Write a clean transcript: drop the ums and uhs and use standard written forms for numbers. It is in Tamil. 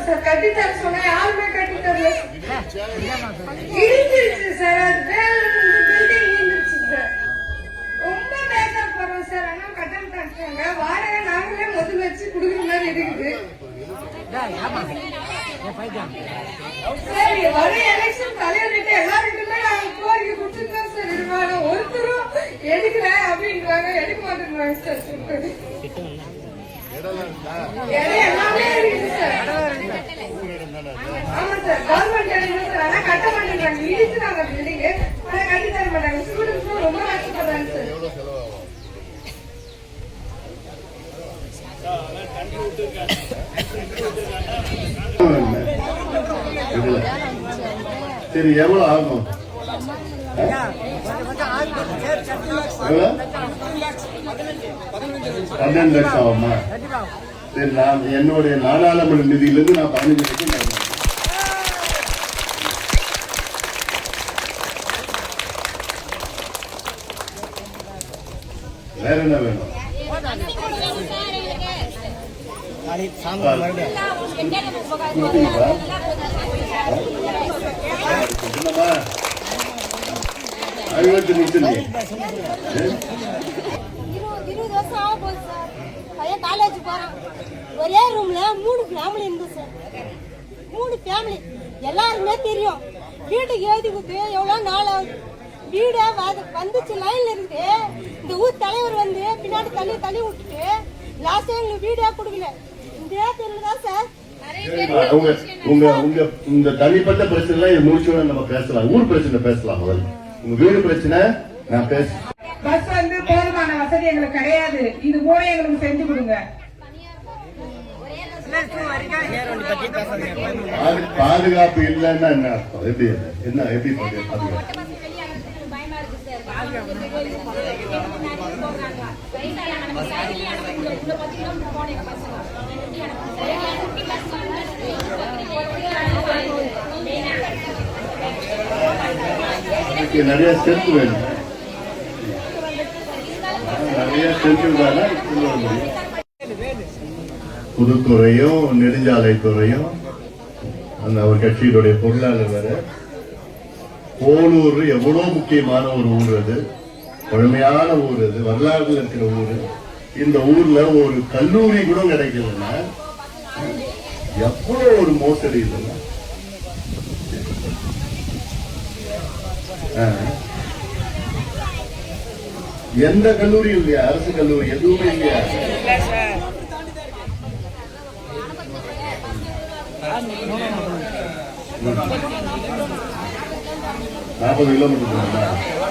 சார் கட்டி தர சொன்னா யாருமே கட்டி தரல. இடிஞ்சிருச்சு சார், அது பில்டிங் இடிஞ்சிருச்சு சார். ரொம்ப பேசப்படுறோம் சார். ஆனா கட்டணம் கட்டுறாங்க. வாடகை நாங்களே முதல் வச்சு கொடுக்குற மாதிரி இருக்குது. சரி, வரும் எலெக்ஷன் தலைவர்கிட்ட எல்லாருக்குமே நாங்க கோரிக்கை கொடுத்துருக்கோம் சார். இருந்தாலும் ஒருத்தரும் எடுக்கல அப்படின்றாங்க, எடுக்க மாட்டேங்கிறாங்க சார். எல்லாமே இருக்குது சார். ஆமா சார், கவர்மெண்ட் எடுக்கணும் சார். ஆனா கட்ட மாட்டேங்கிறாங்க, இடிச்சுறாங்க பில்டிங். ஆனா கட்டி தர மாட்டாங்க. ஸ்டூடெண்ட்ஸ் ரொம்ப கஷ்டப்படுறாங்க சார். சரி, எவ்வளவு ஆகும்? 15 லட்சம் ஆகுமா? சரி, நான் என்னுடைய நாடாளுமன்ற நிதியிலிருந்து நான் 15 லட்சம் வேற என்ன வேணும்? அறுபத்தி முடிச்சிருக்கீங்க. 20 வருஷம் ஆக போகுது சார். பையன் காலேஜ் போறான். ஒரே ரூம்ல 3 ஃபேமிலி இருந்து சார். 3 ஃபேமிலி எல்லாருமே தெரியும். வீட்டுக்கு எழுதி கொடுத்து எவ்வளவு நாள் ஆகுது. வீடே வந்துச்சு, லைன்ல இருக்கு. இந்த ஊர் தலைவர் வந்து பின்னாடி தள்ளி விட்டுட்டு லாஸ்ட் எங்களுக்கு வீடே கொடுக்கல. இந்த தெருதான் சார். உங்க தனிப்பட்ட பிரச்சனை முடிச்சு நம்ம பேசலாம். ஊர் பிரச்சனை பேசலாம். முதல்ல உங்க வீடு பிரச்சனை நான் பேச. பஸ் வந்து போதுமான வசதி எங்களுக்கு கிடையாது. இது கூட எங்களுக்கு செஞ்சு கொடுங்க. பாதுகாப்பு இல்லைன்னா என்ன அர்த்தம்? எப்படி பாதுகாப்பு? நிறைய ஸ்டெப் வேணும். நிறைய ஸ்டெப் புதுத்துறையும் நெடுஞ்சாலைத்துறையும் அந்த ஒரு கட்சியினுடைய பொருளாளர் வேற. போலூர் எவ்வளவு முக்கியமான ஒரு ஊர், அது பழமையான ஊர், அது வரலாறுல இருக்கிற ஊரு. இந்த ஊர்ல ஒரு கல்லூரி கூட கிடைக்கலன்னா எவ்வளவு ஒரு மோசடி இல்லைன்னா. எந்த கல்லூரியும் இல்லையா? அரசு கல்லூரி எதுவுமே இல்லையா? 40 கிலோமீட்டர்